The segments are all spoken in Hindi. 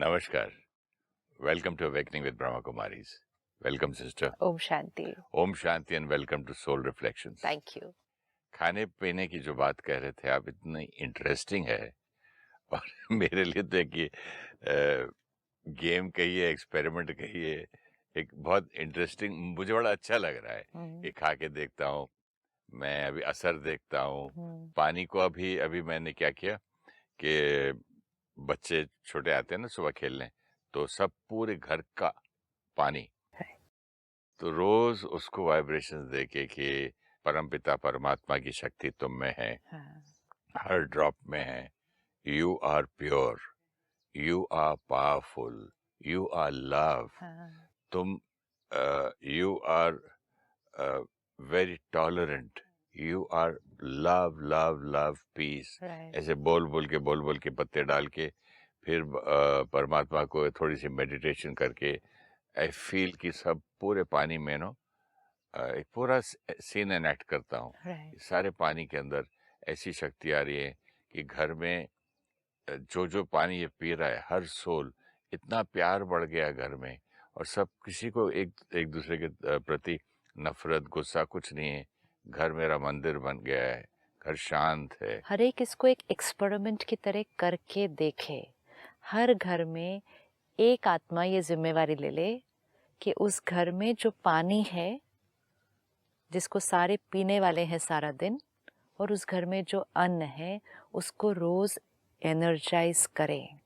Namaskar. Welcome to Awakening with Brahma Kumaris. Welcome, sister. Om Shanti. Om Shanti and welcome to Soul Reflections. Thank you. खाने पीने की जो बात कह रहे थे आप, इतनी इंटरेस्टिंग है और मेरे लिए तो एक गेम कहिए, एक्सपेरिमेंट कहिए, एक बहुत इंटरेस्टिंग, मुझे बड़ा अच्छा लग रहा है कि खा के देखता हूँ मैं। अभी असर देखता हूँ पानी को। अभी मैंने क्या किया कि बच्चे छोटे आते हैं ना सुबह खेलने, तो सब पूरे घर का पानी, तो रोज उसको वाइब्रेशंस देके कि परमपिता परमात्मा की शक्ति तुम में है, हर ड्रॉप में है। You are pure, you are powerful, you are love. तुम you are very tolerant, you are love love love peace. ऐसे बोल बोल के पत्ते डाल के फिर परमात्मा को थोड़ी सी मेडिटेशन करके आई फील कि सब पूरे पानी में एक पूरा सीन एनेक्ट करता हूँ। सारे पानी के अंदर ऐसी शक्ति आ रही है कि घर में जो पानी ये पी रहा है, हर सोल, इतना प्यार बढ़ गया घर में, और सब किसी को एक दूसरे के प्रति नफरत गुस्सा कुछ नहीं है। घर मेरा मंदिर बन गया है, घर शांत है। हर एक इसको एक एक्सपेरिमेंट की तरह करके देखे। हर घर में एक आत्मा ये जिम्मेवारी ले ले कि उस घर में जो पानी है जिसको सारे पीने वाले हैं सारा दिन, और उस घर में जो अन्न है उसको रोज एनर्जाइज करें।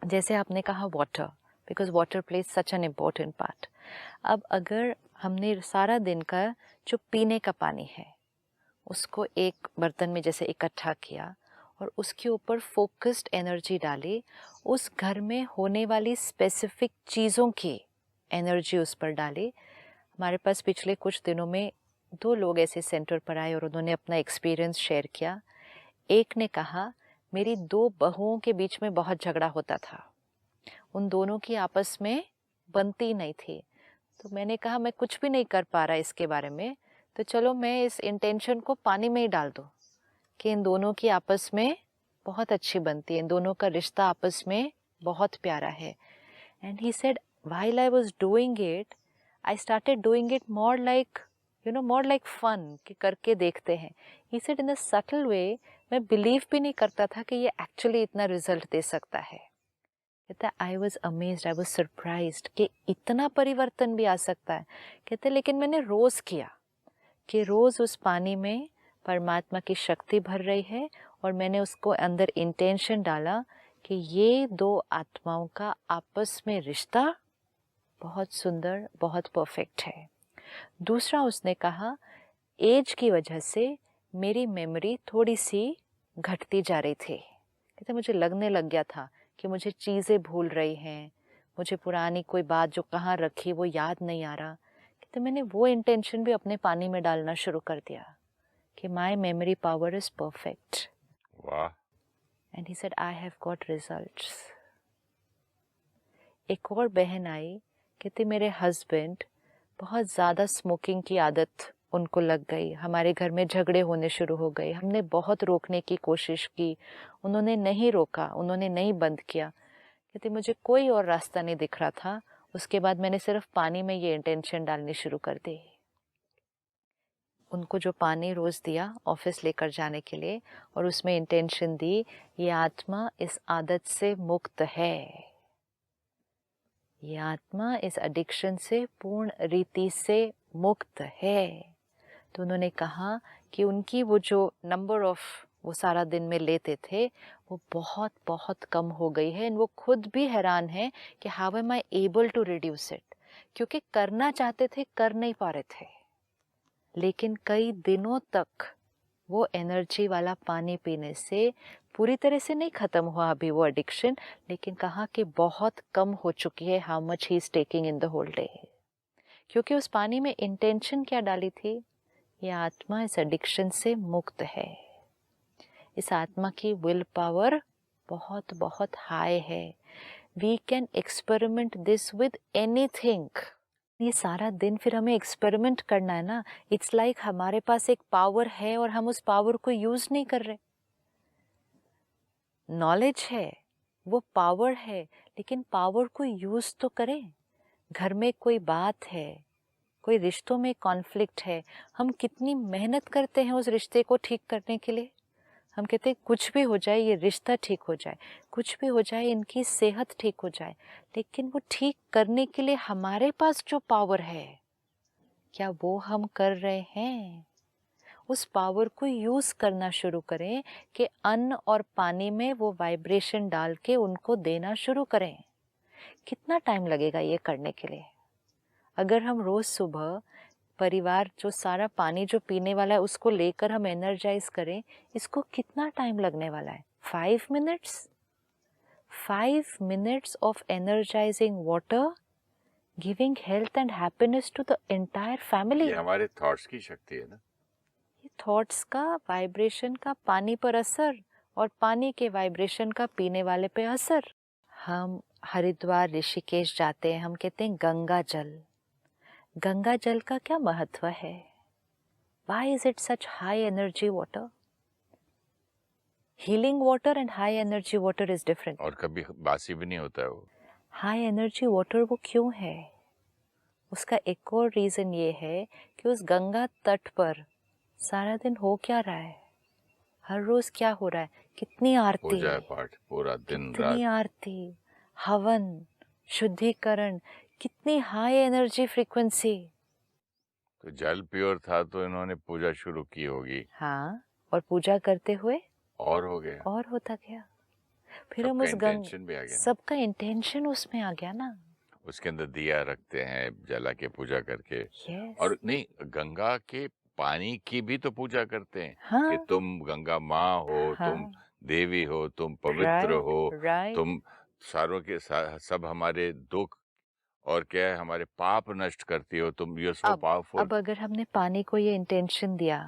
जैसे आपने कहा water, because water pledge such an important part. अब अगर हमने सारा दिन का जो पीने का पानी है उसको एक बर्तन में जैसे इकट्ठा किया और उसके ऊपर फोकस्ड एनर्जी डाली, उस घर में होने वाली स्पेसिफिक चीज़ों की एनर्जी उस पर डाली। हमारे पास पिछले कुछ दिनों में 2 लोग ऐसे सेंटर पर आए और उन्होंने अपना एक्सपीरियंस शेयर किया। एक ने कहा मेरी 2 बहुओं के बीच में बहुत झगड़ा होता था, उन दोनों की आपस में बनती नहीं थी। तो मैंने कहा मैं कुछ भी नहीं कर पा रहा इसके बारे में, तो चलो मैं इस इंटेंशन को पानी में ही डाल दूं कि इन दोनों की आपस में बहुत अच्छी बनती है, इन दोनों का रिश्ता आपस में बहुत प्यारा है। And he said while I was doing it, I started doing it more like fun, कि करके देखते हैं। He said in a subtle way, मैं बिलीव भी नहीं करता था कि ये एक्चुअली इतना रिजल्ट दे सकता है। कहता I was amazed, I was surprised कि इतना परिवर्तन भी आ सकता है। कहते लेकिन मैंने रोज किया कि रोज उस पानी में परमात्मा की शक्ति भर रही है, और मैंने उसको अंदर इंटेंशन डाला कि ये 2 आत्माओं का आपस में रिश्ता बहुत सुंदर, बहुत परफेक्ट है। दूसरा उसने कहा एज की वजह से मेरी मेमोरी थोड़ी सी घटती जा रही थी। कहते मुझे लगने लग गया था कि मुझे चीज़ें भूल रही हैं, मुझे पुरानी कोई बात जो कहाँ रखी वो याद नहीं आ रहा। कहते मैंने वो इंटेंशन भी अपने पानी में डालना शुरू कर दिया कि my memory power is perfect. वाह। And he said I have got results. एक और बहन आई, कहती मेरे हस्बैंड बहुत ज़्यादा स्मोकिंग की आदत उनको लग गई, हमारे घर में झगड़े होने शुरू हो गए, हमने बहुत रोकने की कोशिश की, उन्होंने नहीं रोका, उन्होंने नहीं बंद किया। कहते मुझे कोई और रास्ता नहीं दिख रहा था। उसके बाद मैंने सिर्फ पानी में ये इंटेंशन डालनी शुरू कर दी। उनको जो पानी रोज दिया ऑफिस लेकर जाने के लिए, और उसमें इंटेंशन दी ये आत्मा इस आदत से मुक्त है, ये आत्मा इस एडिक्शन से पूर्ण रीति से मुक्त है। तो उन्होंने कहा कि उनकी वो जो नंबर ऑफ वो सारा दिन में लेते थे वो बहुत बहुत कम हो गई है। वो खुद भी हैरान है कि how am I able to reduce it, क्योंकि करना चाहते थे, कर नहीं पा रहे थे। लेकिन कई दिनों तक वो एनर्जी वाला पानी पीने से पूरी तरह से नहीं खत्म हुआ अभी वो एडिक्शन, लेकिन कहा कि बहुत कम हो चुकी है how much he is taking in the whole day. क्योंकि उस पानी में इंटेंशन क्या डाली थी, ये आत्मा इस एडिक्शन से मुक्त है, इस आत्मा की विल पावर बहुत बहुत हाई है। We can experiment this with anything. ये सारा दिन फिर हमें एक्सपेरिमेंट करना है ना। इट्स लाइक हमारे पास एक पावर है और हम उस पावर को यूज नहीं कर रहे। नॉलेज है, वो पावर है, लेकिन पावर को यूज तो करें। घर में कोई बात है, कोई रिश्तों में कॉन्फ्लिक्ट है, हम कितनी मेहनत करते हैं उस रिश्ते को ठीक करने के लिए। हम कहते हैं कुछ भी हो जाए, ये रिश्ता ठीक हो जाए, कुछ भी हो जाए, इनकी सेहत ठीक हो जाए, लेकिन वो ठीक करने के लिए हमारे पास जो पावर है, क्या वो हम कर रहे हैं? उस पावर को यूज करना शुरू करें कि अन्न और पानी में वो वाइब्रेशन डाल के उनको देना शुरू करें। कितना टाइम लगेगा ये करने के लिए? अगर हम रोज सुबह परिवार जो सारा पानी जो पीने वाला है उसको लेकर हम एनर्जाइज करें, इसको कितना टाइम लगने वाला है? 5 minutes. 5 minutes of energizing water, giving health and happiness to the entire family. ये हमारे थॉट्स की शक्ति है ना। ये थॉट्स का, वाइब्रेशन का पानी पर असर, और पानी के वाइब्रेशन का पीने वाले पे असर। हम हरिद्वार ऋषिकेश जाते हैं, हम कहते हैं गंगा जल। गंगा जल का क्या महत्व है? Why is it such high energy water? Healing water and high energy water is different. और कभी बासी भी नहीं होता है वो। हाई एनर्जी वाटर वो क्यों है? उसका एक और रीजन ये है कि उस गंगा तट पर सारा दिन हो क्या रहा है? हर रोज क्या हो रहा है? कितनी आरती, पूजा पाठ पूरा दिन कितनी रात। आरती, हवन, शुद्धिकरण, कितनी हाई एनर्जी फ्रीक्वेंसी। तो जल प्योर था तो इन्होंने पूजा शुरू की होगी। हाँ, और पूजा करते हुए और हो गया, और होता गया। फिर हम सबका उस इंटेंशन भी आ गया ना। सबका इंटेंशन उसमें आ गया ना। उसके अंदर दिया रखते हैं जला के पूजा करके। यस। और नहीं, गंगा के पानी की भी तो पूजा करते हैं कि हाँ तुम गंगा माँ हो, तुम हाँ, देवी हो, तुम पवित्र हो, राइट। तुम सारों के सब हमारे दुख और क्या है हमारे पाप नष्ट करती हो, तुम यू सो पावरफुल। अब अगर हमने पानी को ये इंटेंशन दिया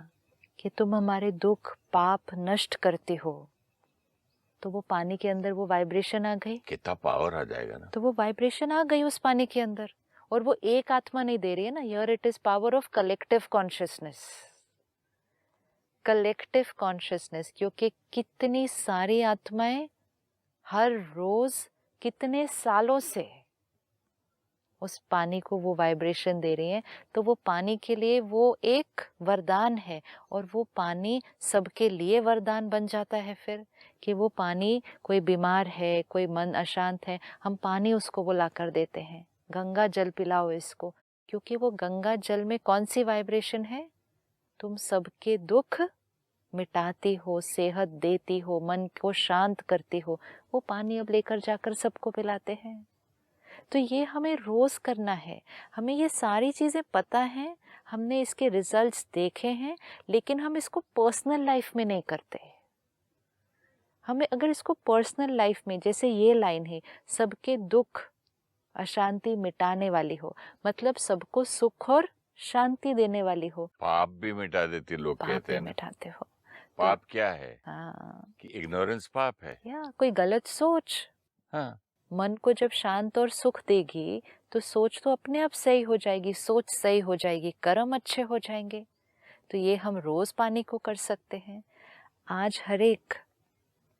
कि तुम हमारे दुख पाप नष्ट करते हो, तो वो पानी के अंदर वो वाइब्रेशन आ गई। कितना पावर आ जाएगा ना। तो वो वाइब्रेशन आ गई उस पानी के अंदर, और वो एक आत्मा नहीं दे रही है ना। Here it is power of collective consciousness. Collective consciousness, क्योंकि कितनी सारी आत्माएं हर रोज कितने सालों से उस पानी को वो वाइब्रेशन दे रही हैं, तो वो पानी के लिए वो एक वरदान है, और वो पानी सबके लिए वरदान बन जाता है फिर कि वो पानी, कोई बीमार है, कोई मन अशांत है, हम पानी उसको बुला कर देते हैं, गंगा जल पिलाओ इसको, क्योंकि वो गंगा जल में कौन सी वाइब्रेशन है? तुम सबके दुख मिटाती हो, सेहत देती हो, मन को शांत करती हो। वो पानी अब लेकर जाकर सबको पिलाते हैं। तो ये हमें रोज करना है। हमें ये सारी चीजें पता हैं, हमने इसके रिजल्ट्स देखे हैं, लेकिन हम इसको पर्सनल लाइफ में नहीं करते। हमें अगर इसको पर्सनल लाइफ में, जैसे ये लाइन है, सबके दुख अशांति मिटाने वाली हो, मतलब सबको सुख और शांति देने वाली हो। पाप भी मिटा देती, लोग पाप कहते भी हैं ना। मिटाते हो। पाप क्या है? हाँ, कि इग्नोरेंस पाप है। या कोई गलत सोच। हाँ, मन को जब शांत और सुख देगी तो सोच तो अपने आप सही हो जाएगी, सोच सही हो जाएगी, कर्म अच्छे हो जाएंगे। तो ये हम रोज पानी को कर सकते हैं। आज हर एक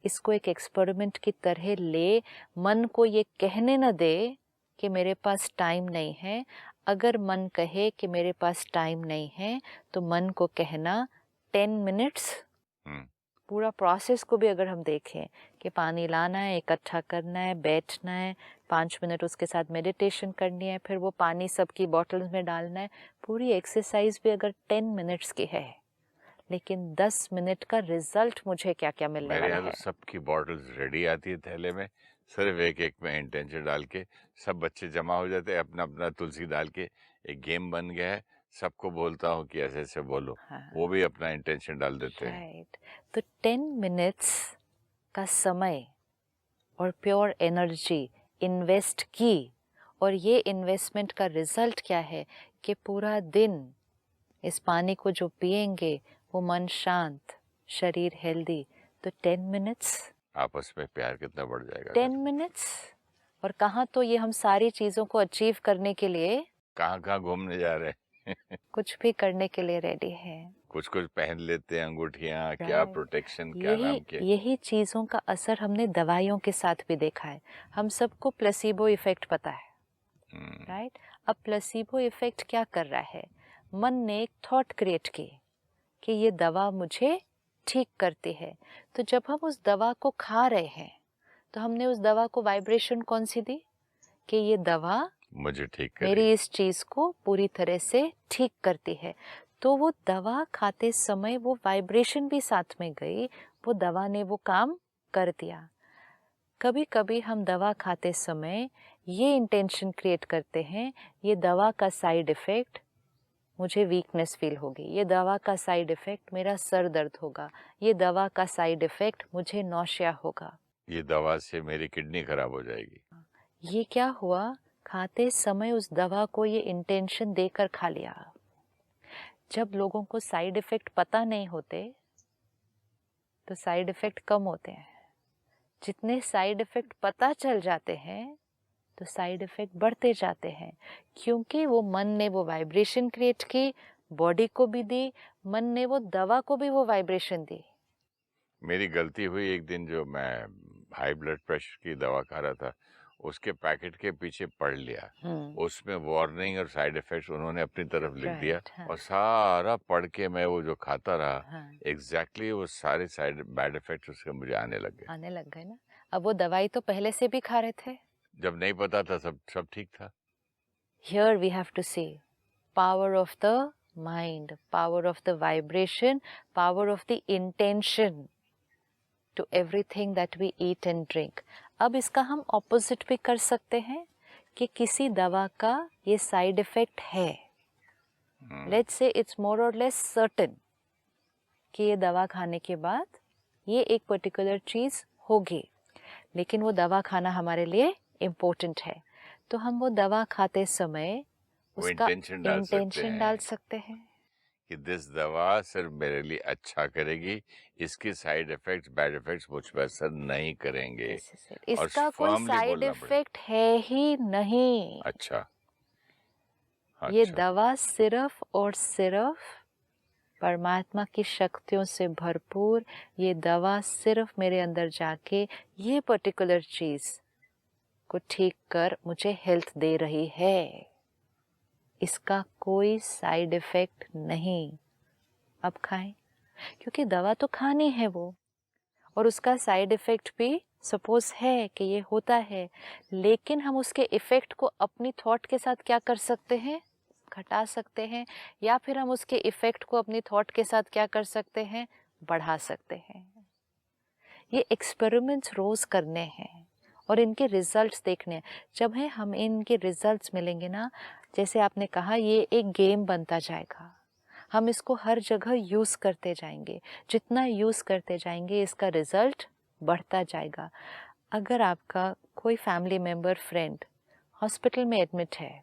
इसको एक एक्सपेरिमेंट की तरह ले, मन को ये कहने न दे कि मेरे पास टाइम नहीं है। अगर मन कहे कि मेरे पास टाइम नहीं है, तो मन को कहना 10 मिनट्स। पूरा प्रोसेस को भी अगर हम देखें कि पानी लाना है, इकट्ठा करना है, बैठना है, 5 मिनट उसके साथ मेडिटेशन करनी है, फिर वो पानी सबकी बॉटल्स में डालना है, पूरी एक्सरसाइज भी अगर 10 मिनट्स की है, लेकिन 10 मिनट का रिजल्ट मुझे क्या क्या मिलने मेरे वाला यहाँ है। तो सबकी बॉटल्स रेडी आती है थैले में, सिर्फ एक एक में इंटेंशन डाल के सब बच्चे जमा हो जाते हैं, अपना अपना तुलसी डाल के एक गेम बन गया है। सबको बोलता हूँ कि ऐसे ऐसे बोलो, वो भी अपना इंटेंशन डाल देते हैं। राइट। तो 10 मिनट्स का समय और प्योर एनर्जी इन्वेस्ट की, और ये इन्वेस्टमेंट का रिजल्ट क्या है कि पूरा दिन इस पानी को जो पिएंगे वो मन शांत, शरीर हेल्दी। तो 10 मिनट्स, आपस में प्यार कितना बढ़ जाएगा। 10 मिनट्स। और कहाँ तो ये हम सारी चीज़ों को अचीव करने के लिए कहाँ कहाँ घूमने जा रहे हैं। कुछ भी करने के लिए रेडी है। कुछ कुछ पहन लेते हैं अंगूठियां, क्या राइट। प्रोटेक्शन, क्या नाम के। यही चीज़ों का असर हमने दवाइयों के साथ भी देखा है। हम सबको प्लेसिबो इफेक्ट पता है, राइट। अब प्लेसिबो इफेक्ट क्या कर रहा है? मन ने एक थॉट क्रिएट की कि ये दवा मुझे ठीक करती है, तो जब हम उस दवा को खा रहे हैं तो हमने उस दवा को वाइब्रेशन कौन सी दी कि ये दवा मुझे ठीक मेरी करेगी। इस चीज़ को पूरी तरह से ठीक करती है। तो वो दवा खाते समय वो वाइब्रेशन भी साथ में गई, वो दवा ने वो काम कर दिया। कभी कभी हम दवा खाते समय ये इंटेंशन क्रिएट करते हैं, ये दवा का साइड इफ़ेक्ट मुझे वीकनेस फील होगी, ये दवा का साइड इफ़ेक्ट मेरा सर दर्द होगा, ये दवा का साइड इफ़ेक्ट मुझे नौशिया होगा, ये दवा से मेरी किडनी खराब हो जाएगी। ये क्या हुआ? खाते समय उस दवा को ये इंटेंशन देकर खा लिया। जब लोगों को साइड इफ़ेक्ट पता नहीं होते तो साइड इफ़ेक्ट कम होते हैं। जितने साइड इफ़ेक्ट पता चल जाते हैं तो साइड इफ़ेक्ट बढ़ते जाते हैं, क्योंकि वो मन ने वो वाइब्रेशन क्रिएट की, बॉडी को भी दी, मन ने वो दवा को भी वो वाइब्रेशन दी। मेरी गलती हुई, एक दिन जो मैं हाई ब्लड प्रेशर की दवा खा रहा था, उसके पैकेट के पीछे पढ़ लिया, उसमें वार्निंग और साइड इफेक्ट्स उन्होंने अपनी तरफ लिख दिया। हाँ। और सारा पढ़ के मैं वो जो खाता रहा, हाँ। एग्जैक्टली वो सारे साइड बैड इफेक्ट्स उसके मुझे आने लग गए ना। अब वो दवाई तो पहले से भी खा रहे थे। जब नहीं पता था सब सब ठीक था। Here we have to see power of the mind, power of the vibration, power of the intention to everything that we eat and drink. अब इसका हम ऑपोजिट भी कर सकते हैं कि किसी दवा का ये साइड इफेक्ट है, लेट्स से इट्स मोर और लेस सर्टेन कि ये दवा खाने के बाद ये एक पर्टिकुलर चीज़ होगी, लेकिन वो दवा खाना हमारे लिए इम्पोर्टेंट है, तो हम वो दवा खाते समय उसका इंटेंशन डाल सकते हैं कि दिस दवा सिर्फ मेरे लिए अच्छा करेगी, इसके साइड इफेक्ट्स बैड इफेक्ट्स मुझ पर असर नहीं करेंगे। इसका कोई साइड इफेक्ट है ही नहीं। अच्छा। ये दवा सिर्फ और सिर्फ परमात्मा की शक्तियों से भरपूर, ये दवा सिर्फ मेरे अंदर जाके ये पर्टिकुलर चीज़ को ठीक कर मुझे हेल्थ दे रही है। इसका कोई साइड इफ़ेक्ट नहीं। अब खाएं, क्योंकि दवा तो खानी है वो, और उसका साइड इफ़ेक्ट भी सपोज है कि ये होता है, लेकिन हम उसके इफ़ेक्ट को अपनी थॉट के साथ क्या कर सकते हैं? घटा सकते हैं, या फिर हम उसके इफ़ेक्ट को अपनी थॉट के साथ क्या कर सकते हैं? बढ़ा सकते हैं। ये एक्सपेरिमेंट्स रोज़ करने हैं और इनके रिजल्ट्स देखने हैं। जब है हम इनके रिजल्ट्स मिलेंगे ना, जैसे आपने कहा, ये एक गेम बनता जाएगा। हम इसको हर जगह यूज़ करते जाएंगे, जितना यूज़ करते जाएंगे इसका रिज़ल्ट बढ़ता जाएगा। अगर आपका कोई फैमिली मेम्बर, फ्रेंड हॉस्पिटल में एडमिट है,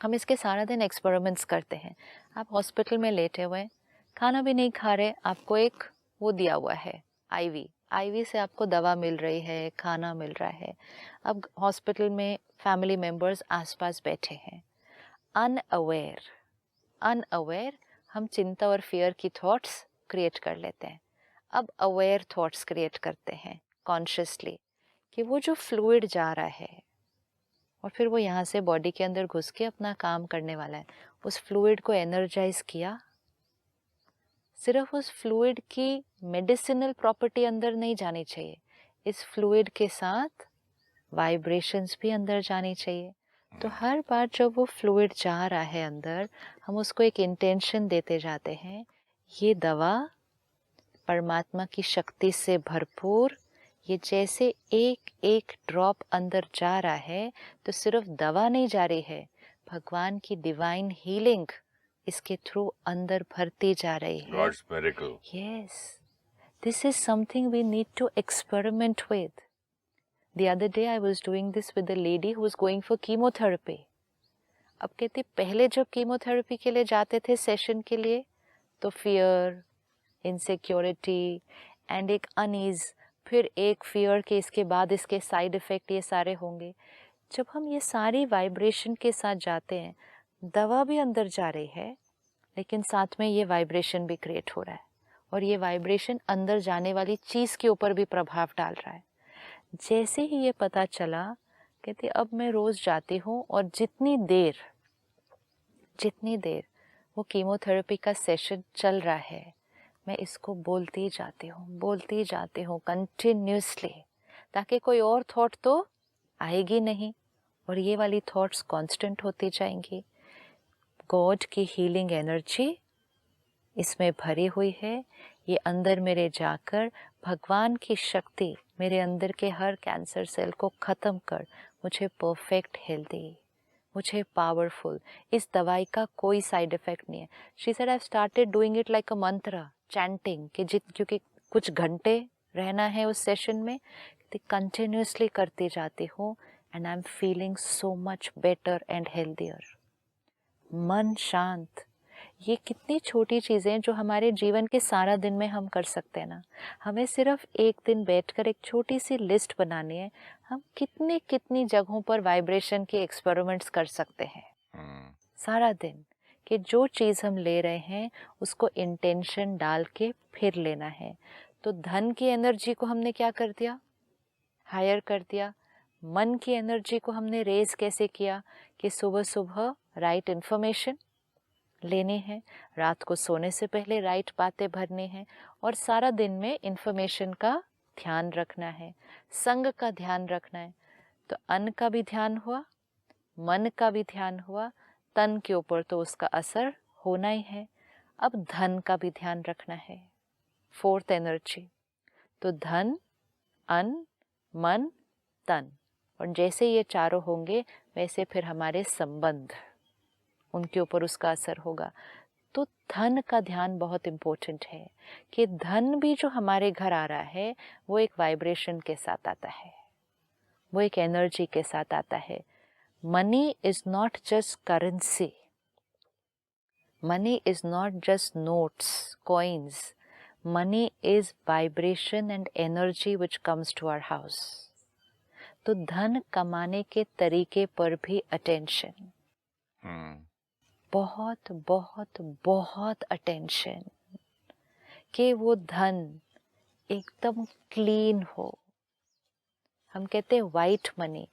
हम इसके सारा दिन एक्सपेरिमेंट्स करते हैं। आप हॉस्पिटल में लेटे हुए, खाना भी नहीं खा रहे, आपको एक वो दिया हुआ है आईवी से आपको दवा मिल रही है, खाना मिल रहा है। अब हॉस्पिटल में फैमिली मेम्बर्स आसपास बैठे हैं, अनअवेयर हम चिंता और फियर की थॉट्स क्रिएट कर लेते हैं। अब अवेयर थॉट्स क्रिएट करते हैं कॉन्शियसली कि वो जो फ्लूइड जा रहा है और फिर वो यहाँ से बॉडी के अंदर घुस के अपना काम करने वाला है, उस फ्लूइड को एनर्जाइज किया। सिर्फ उस फ्लूइड की मेडिसिनल प्रॉपर्टी अंदर नहीं जानी चाहिए, इस फ्लूइड के साथ वाइब्रेशंस भी अंदर जानी चाहिए। तो हर बार जब वो फ्लूइड जा रहा है अंदर, हम उसको एक इंटेंशन देते जाते हैं, ये दवा परमात्मा की शक्ति से भरपूर, ये जैसे एक एक ड्रॉप अंदर जा रहा है तो सिर्फ दवा नहीं जा रही है, भगवान की डिवाइन हीलिंग इसके थ्रू अंदर भरती जा रही है। God's miracle. Yes, this is something we need to experiment with. The other day I was doing this with a lady who was going for chemotherapy. अब कहती, पहले जब कीमोथेरेपी के लिए जाते थे सेशन के लिए, तो फियर, इनसिक्योरिटी एंड एक अनईज, फिर एक फियर के इसके बाद इसके साइड इफ़ेक्ट ये सारे होंगे। जब हम ये सारी वाइब्रेशन के साथ जाते हैं दवा भी अंदर जा रही है, लेकिन साथ में ये वाइब्रेशन भी क्रिएट हो रहा है, और ये वाइब्रेशन अंदर जाने वाली चीज़ के ऊपर भी प्रभाव डाल रहा है। जैसे ही ये पता चला, कहते अब मैं रोज़ जाती हूँ और जितनी देर वो कीमोथेरेपी का सेशन चल रहा है, मैं इसको बोलती जाती हूँ कंटिन्यूसली, ताकि कोई और थॉट तो आएगी नहीं, और ये वाली थॉट्स कांस्टेंट होती जाएंगी। गॉड की हीलिंग एनर्जी इसमें भरी हुई है। ये अंदर मेरे जाकर भगवान की शक्ति मेरे अंदर के हर कैंसर सेल को ख़त्म कर मुझे परफेक्ट हेल्दी, मुझे पावरफुल, इस दवाई का कोई साइड इफ़ेक्ट नहीं है। She said I started doing it like अ मंत्र, चैंटिंग, कि क्योंकि कुछ घंटे रहना है उस सेशन में, कंटिन्यूसली करती जाती हूँ, and I am feeling so much better and healthier. मन शांत, ये कितनी छोटी चीज़ें हैं जो हमारे जीवन के सारा दिन में हम कर सकते हैं ना। हमें सिर्फ एक दिन बैठकर एक छोटी सी लिस्ट बनानी है, हम कितनी कितनी जगहों पर वाइब्रेशन के एक्सपेरिमेंट्स कर सकते हैं सारा दिन, कि जो चीज़ हम ले रहे हैं उसको इंटेंशन डाल के फिर लेना है। तो धन की एनर्जी को हमने क्या कर दिया, हायर कर दिया। मन की एनर्जी को हमने रेज कैसे किया, कि सुबह सुबह राइट इन्फॉर्मेशन लेनी है, रात को सोने से पहले राइट बातें भरनी है, और सारा दिन में इन्फॉर्मेशन का ध्यान रखना है, संग का ध्यान रखना है। तो अन्न का भी ध्यान हुआ, मन का भी ध्यान हुआ, तन के ऊपर तो उसका असर होना ही है। अब धन का भी ध्यान रखना है, फोर्थ एनर्जी। तो धन, अन्न, मन, तन, और जैसे ये चारों होंगे वैसे फिर हमारे संबंध, उनके ऊपर उसका असर होगा। तो धन का ध्यान बहुत इम्पोर्टेंट है, कि धन भी जो हमारे घर आ रहा है वो एक वाइब्रेशन के साथ आता है, वो एक एनर्जी के साथ आता है। Money is not just currency, money is not just notes, coins, money is vibration and energy which comes to our house. तो धन कमाने के तरीके पर भी अटेंशन, बहुत बहुत बहुत अटेंशन, कि वो धन एकदम क्लीन हो। हम कहते हैं वाइट मनी,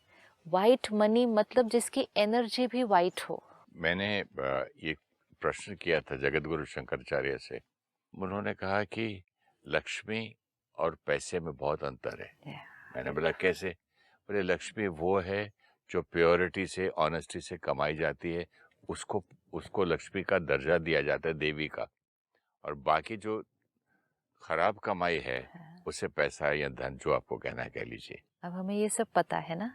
वाइट मनी मतलब जिसकी एनर्जी भी वाइट हो। मैंने ये प्रश्न किया था जगतगुरु शंकराचार्य से, उन्होंने कहा कि लक्ष्मी और पैसे में बहुत अंतर है। मैंने बोला कैसे? बोले लक्ष्मी वो है जो प्योरिटी से, ऑनेस्टी से कमाई जाती है, उसको लक्ष्मी का दर्जा दिया जाता है, देवी का, और बाकी जो खराब कमाई है उसे पैसा या धन, जो आपको कहना है कह लीजिए। अब हमें ये सब पता है ना,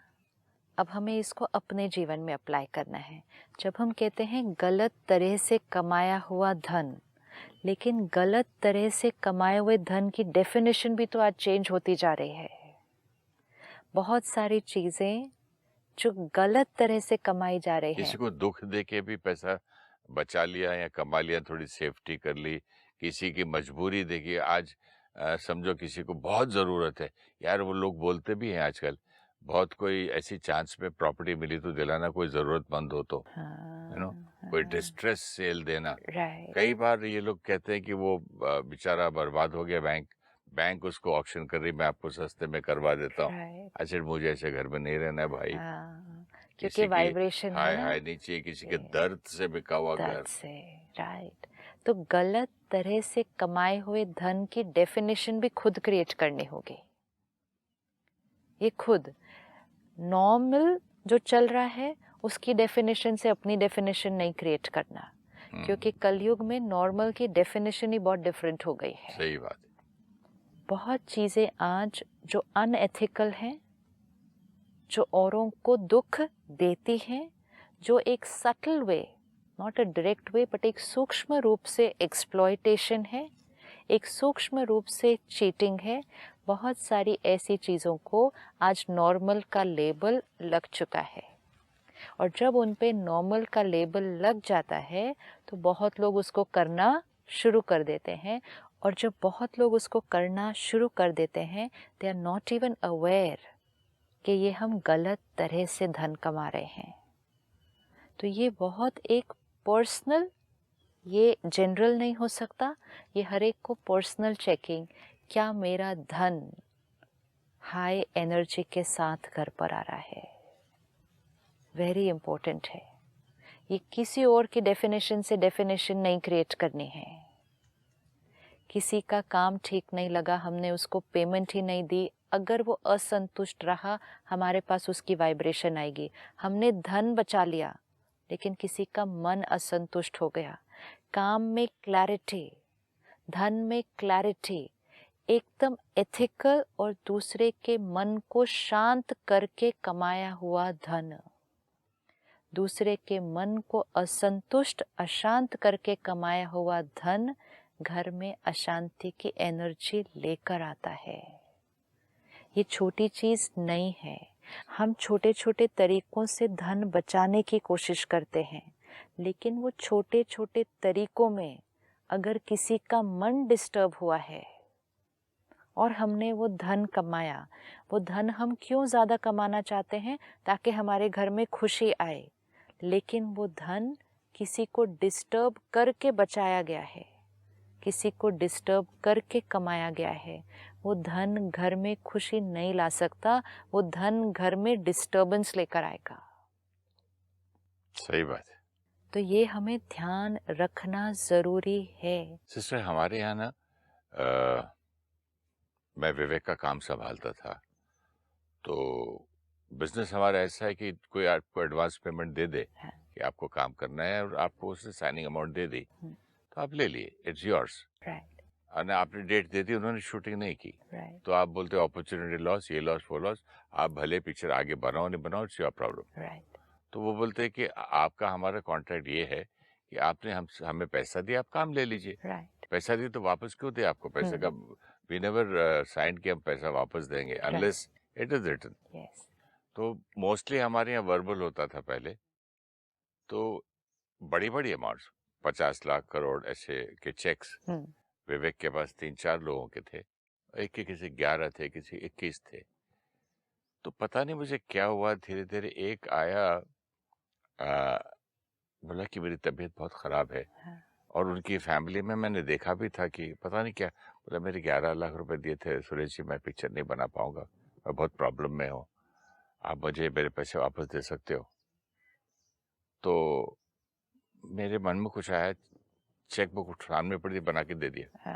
अब हमें इसको अपने जीवन में अप्लाई करना है। जब हम कहते हैं गलत तरह से कमाया हुआ धन, लेकिन गलत तरह से कमाए हुए धन की डेफिनेशन भी तो आज चेंज होती जा रही है। बहुत सारी चीज़ें जो गलत तरह से कमाई जा रही है, किसी को दुख दे के भी पैसा बचा लिया या कमा लिया, थोड़ी सेफ्टी कर ली, किसी की मजबूरी देखिए आज, समझो किसी को बहुत ज़रूरत है यार, वो लोग बोलते भी हैं आजकल, बहुत कोई ऐसी चांस में प्रॉपर्टी मिली तो दिलाना, कोई ज़रूरतमंद हो तो, यू नो, कोई डिस्ट्रेस सेल देना। राइट, कई बार ये लोग कहते हैं कि वो बेचारा बर्बाद हो गया, बैंक उसको ऑक्शन कर रही, मैं आपको सस्ते में करवा देता हूँ। राइट, अच्छा, मुझे ऐसे घर में नहीं रहना है भाई, क्योंकि किसी की वाइब्रेशन है हाय ना, हाय नहीं चाहिए, किसी के ये दर्द से बिका हुआ घर। दर्द से, राइट। तो गलत तरह से कमाए हुए धन की डेफिनेशन भी खुद क्रिएट करनी होगी। ये खुद नॉर्मल जो चल रहा है उसकी डेफिनेशन से अपनी डेफिनेशन नहीं क्रिएट करना, क्योंकि कलयुग में नॉर्मल की डेफिनेशन ही बहुत डिफरेंट हो गई है। सही बात है। बहुत चीज़ें आज जो अनएथिकल हैं, जो औरों को दुख देती हैं, जो एक subtle way, not a direct way, but एक सूक्ष्म रूप से एक्सप्लॉयटेशन है, एक सूक्ष्म रूप से चीटिंग है। बहुत सारी ऐसी चीज़ों को आज नॉर्मल का लेबल लग चुका है, और जब उन पे नॉर्मल का लेबल लग जाता है तो बहुत लोग उसको करना शुरू कर देते हैं, और जब बहुत लोग उसको करना शुरू कर देते हैं, they are not even aware कि ये हम गलत तरह से धन कमा रहे हैं। तो ये बहुत एक पर्सनल, ये जनरल नहीं हो सकता, ये हर एक को पर्सनल चेकिंग, क्या मेरा धन हाई एनर्जी के साथ घर पर आ रहा है, वेरी इम्पोर्टेंट है। ये किसी और की डेफिनेशन से डेफिनेशन नहीं क्रिएट करनी है। किसी का काम ठीक नहीं लगा, हमने उसको पेमेंट ही नहीं दी, अगर वो असंतुष्ट रहा, हमारे पास उसकी वाइब्रेशन आएगी। हमने धन बचा लिया, लेकिन किसी का मन असंतुष्ट हो गया। काम में क्लैरिटी, धन में क्लैरिटी, एकदम एथिकल और दूसरे के मन को शांत करके कमाया हुआ धन, दूसरे के मन को असंतुष्ट अशांत करके कमाया हुआ धन घर में अशांति की एनर्जी लेकर आता है। ये छोटी चीज नहीं है। हम छोटे छोटे तरीकों से धन बचाने की कोशिश करते हैं, लेकिन वो छोटे छोटे तरीकों में अगर किसी का मन डिस्टर्ब हुआ है और हमने वो धन कमाया, वो धन हम क्यों ज़्यादा कमाना चाहते हैं? ताकि हमारे घर में खुशी आए, लेकिन वो धन किसी को डिस्टर्ब करके बचाया गया है, किसी को डिस्टर्ब करके कमाया गया है। वो धन घर में खुशी नहीं ला सकता, वो धन घर में डिस्टर्बेंस लेकर आएगा। सही बात है। तो ये हमें ध्यान रखना ज़रूरी है। सिस्टर, हमारे यहाँ ना मैं विवेक का काम संभालता था, तो बिजनेस हमारा ऐसा है कि कोई आपको एडवांस पेमेंट दे दे हाँ। कि आपको काम करना है और आपको उसने साइनिंग अमाउंट दे दी, हम्म। तो आप ले लिए, इट्स योर्स। राइट, और आपने डेट दे दी, उन्होंने शूटिंग नहीं की, राइट, तो आप बोलते हो अपॉर्चुनिटी लॉस, ये लॉस, वो लॉस। आप भले पिक्चर आगे बनाओ नहीं बनाओ, इट्स योर प्रॉब्लम। राइट, तो वो बोलते हैं कि आपका हमारा कॉन्ट्रैक्ट ये है कि आपने हमें पैसा दिया, आप काम ले लीजिए। राइट, पैसा दिया तो वापस क्यों दे आपको पैसे का? वी नेवर साइन कि हम पैसा वापस देंगे unless it is written. Yes. तो मोस्टली हमारे यहाँ वर्बल होता था पहले, तो बड़ी बड़ी अमाउंट्स 50 लाख करोड़ ऐसे के चेक्स विवेक के पास 3-4 लोगों के थे, एक के किसी 11 थे, किसी 21 थे। तो पता नहीं मुझे क्या हुआ, धीरे धीरे एक आया, बोला कि मेरी तबीयत बहुत ख़राब है। हाँ। और उनकी फैमिली में मैंने देखा भी था कि पता नहीं क्या, बोला मेरे 11 लाख रुपए दिए थे सुरेश जी, मैं पिक्चर नहीं बना पाऊंगा, मैं बहुत प्रॉब्लम में हूँ, आप मुझे मेरे पैसे वापस दे सकते हो? तो मेरे मन में कुछ आया, चेक बुक सामने पड़ी, बना के दे दिया।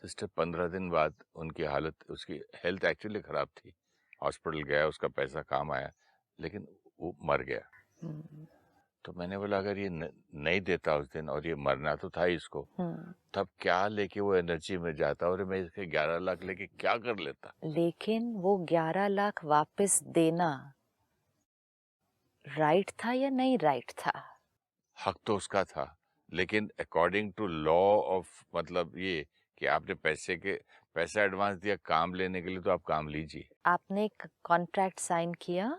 सिस्टर 15 दिन बाद उनकी हालत, उसकी हेल्थ एक्चुअली ख़राब थी, हॉस्पिटल गया, उसका पैसा काम आया, लेकिन वो मर गया। तो मैंने बोला अगर ये नहीं देता उस दिन और ये मरना तो था इसको, तब क्या लेके वो एनर्जी में जाता और मैं इसके 11 लाख लेके क्या कर लेता? लेकिन वो 11 लाख वापस देना राइट था या नहीं राइट था? हक तो उसका था, लेकिन अकॉर्डिंग टू लॉ ऑफ, मतलब ये कि आपने पैसा एडवांस दिया काम लेने के लिए, तो आप काम लीजिए। आपने कॉन्ट्रैक्ट साइन किया,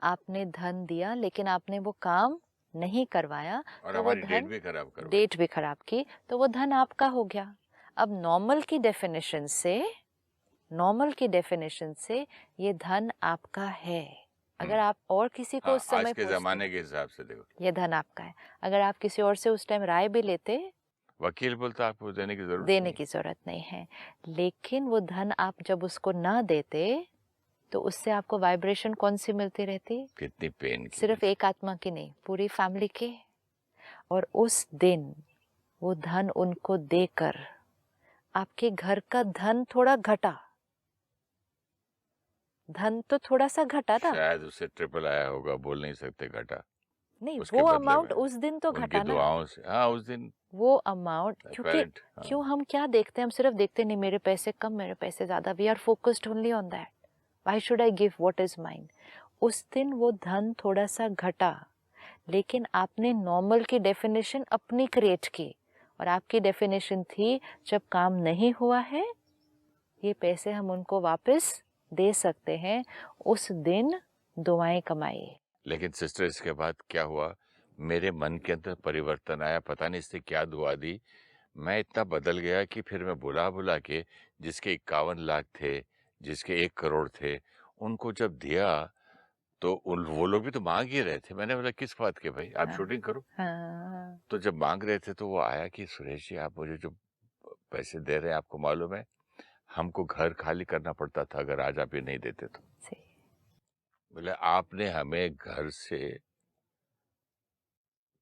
आपने धन दिया, लेकिन आपने वो काम नहीं करवाया, और तो हमारी वो डेट धन, भी खराब करवाई। डेट भी खराब की, तो वो धन आपका हो गया। अब नॉर्मल की डेफिनेशन से ये धन आपका है। अगर आप और किसी को हाँ, उस समय आज के जमाने के हिसाब से देखो, ये धन आपका है। अगर आप किसी और से उस टाइम राय भी लेते, वकील बोलता आपको देने की जरूरत नहीं है, लेकिन वो धन आप जब उसको ना देते, तो उससे आपको वाइब्रेशन कौन सी मिलती रहती? कितनी पेन की, सिर्फ एक आत्मा की नहीं, पूरी फैमिली के। और उस दिन वो धन उनको देकर आपके घर का धन थोड़ा घटा, धन तो थोड़ा सा घटा था, शायद उससे ट्रिपल आया होगा, बोल नहीं सकते घटा। नहीं उसके वो बदले अमाउंट में उस दिन तो उनकी घटा ना, दुआओं से, हाँ उस दिन वो अमाउंट। क्योंकि हाँ। क्यों हम क्या देखते हैं? हम सिर्फ देखते नहीं मेरे पैसे कम, मेरे पैसे ज्यादा, we are focused only on that, why should I give what is mine. उस दिन वो धन थोड़ा सा घटा, लेकिन आपने नॉर्मल की डेफिनेशन अपनी क्रिएट की, और आपकी डेफिनेशन थी जब काम नहीं हुआ है, ये पैसे हम उनको वापस दे सकते हैं, उस दिन दुआएं कमाइए। लेकिन सिस्टर इसके बाद क्या हुआ, मेरे मन के अंदर परिवर्तन आया, पता नहीं इसने क्या दुआ दी, मैं इतना बदल गया कि फिर मैं बुला बुला के जिसके 51 लाख थे, जिसके 1 करोड़ थे, उनको जब दिया तो वो लोग भी तो मांग ही रहे थे। मैंने बोला किस बात के भाई, आप हाँ, शूटिंग करो। हाँ, तो जब मांग रहे थे तो वो आया कि सुरेश जी आप मुझे जो पैसे दे रहे हैं आपको मालूम है हमको घर खाली करना पड़ता था अगर आज आप ये नहीं देते तो। सही, बोले आपने हमें घर से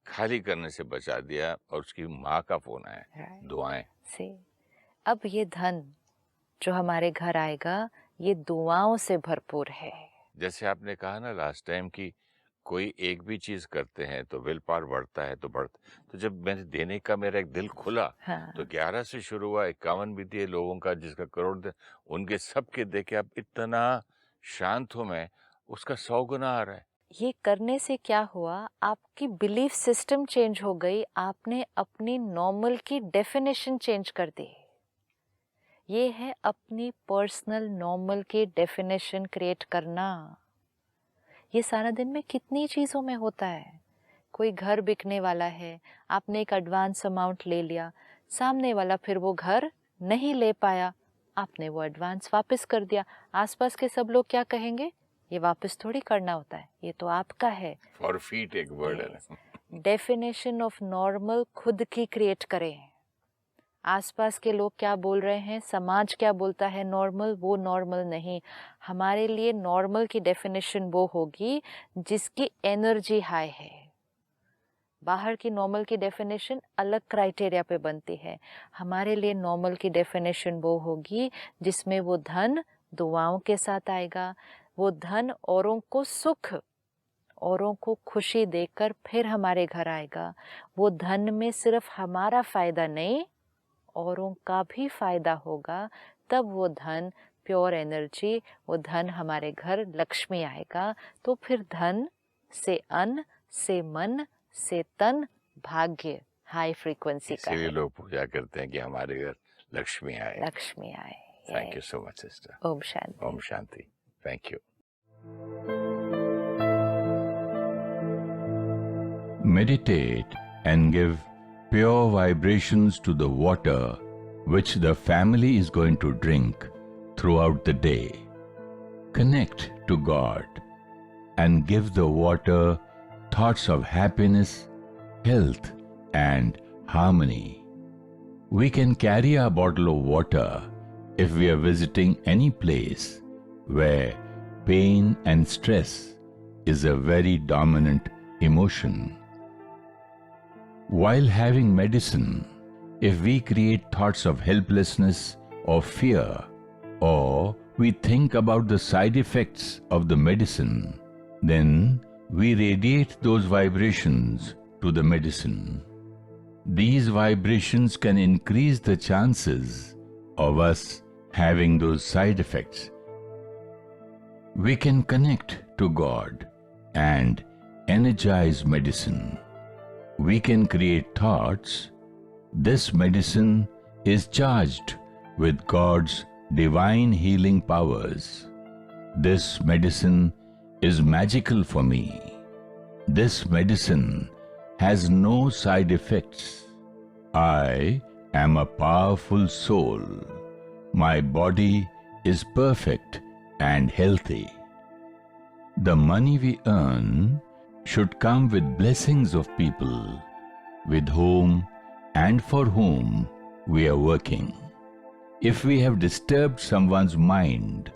खाली करने से बचा दिया और उसकी माँ का फोन आया, राइट, दुआएं। सही। अब ये धन जो हमारे घर आएगा ये दुआओं से भरपूर है। जैसे आपने कहा ना लास्ट टाइम कि कोई एक भी चीज करते हैं तो विल पावर बढ़ता है तो बढ़ता। तो जब मैंने देने का मेरा एक दिल खुला हाँ, तो 11 से शुरू हुआ, 51 भी दिए लोगों का जिसका करोड़ दे, उनके सबके देखे अब इतना शांत हूं मैं, उसका 100 गुना आ रहा है। ये करने से क्या हुआ, आपकी बिलीफ सिस्टम चेंज हो गई, आपने अपनी नॉर्मल की डेफिनेशन चेंज कर दी। ये है अपनी पर्सनल नॉर्मल की डेफिनेशन क्रिएट करना। ये सारा दिन में कितनी चीज़ों में होता है। कोई घर बिकने वाला है, आपने एक एडवांस अमाउंट ले लिया, सामने वाला फिर वो घर नहीं ले पाया, आपने वो एडवांस वापस कर दिया। आसपास के सब लोग क्या कहेंगे, ये वापस थोड़ी करना होता है, ये तो आपका है। फॉरफीट एक वर्ड है। डेफिनेशन ऑफ नॉर्मल खुद की क्रिएट करें। आसपास के लोग क्या बोल रहे हैं, समाज क्या बोलता है नॉर्मल, वो नॉर्मल नहीं। हमारे लिए नॉर्मल की डेफिनेशन वो होगी जिसकी एनर्जी हाई है। बाहर की नॉर्मल की डेफिनेशन अलग क्राइटेरिया पे बनती है। हमारे लिए नॉर्मल की डेफिनेशन वो होगी जिसमें वो धन दुआओं के साथ आएगा। वो धन औरों को सुख, औरों को खुशी देकर फिर हमारे घर आएगा। वो धन में सिर्फ हमारा फायदा नहीं, औरों का भी फायदा होगा। तब वो धन प्योर एनर्जी, वो धन हमारे घर लक्ष्मी आएगा। तो फिर धन से अन्न, से मन, से तन, भाग्य हाई फ्रीक्वेंसी का इसीलिए है। लोग पूजा करते हैं कि हमारे घर लक्ष्मी आए। लक्ष्मी आए। Thank you so much sister. ओम शांति। ओम शांति। Thank you. Meditate and give pure vibrations to the water which the family is going to drink throughout the day. Connect to God and give the water thoughts of happiness, health, and harmony. We can carry our bottle of water if we are visiting any place where pain and stress is a very dominant emotion. While having medicine, if we create thoughts of helplessness or fear, or we think about the side effects of the medicine, then we radiate those vibrations to the medicine. These vibrations can increase the chances of us having those side effects. We can connect to God and energize medicine. We can create thoughts. This medicine is charged with God's divine healing powers. This medicine is magical for me. This medicine has no side effects. I am a powerful soul. My body is perfect and healthy. The money we earn should come with blessings of people with whom and for whom we are working. If we have disturbed someone's mind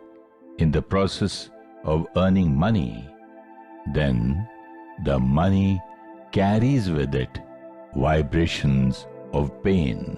in the process of earning money, then the money carries with it vibrations of pain.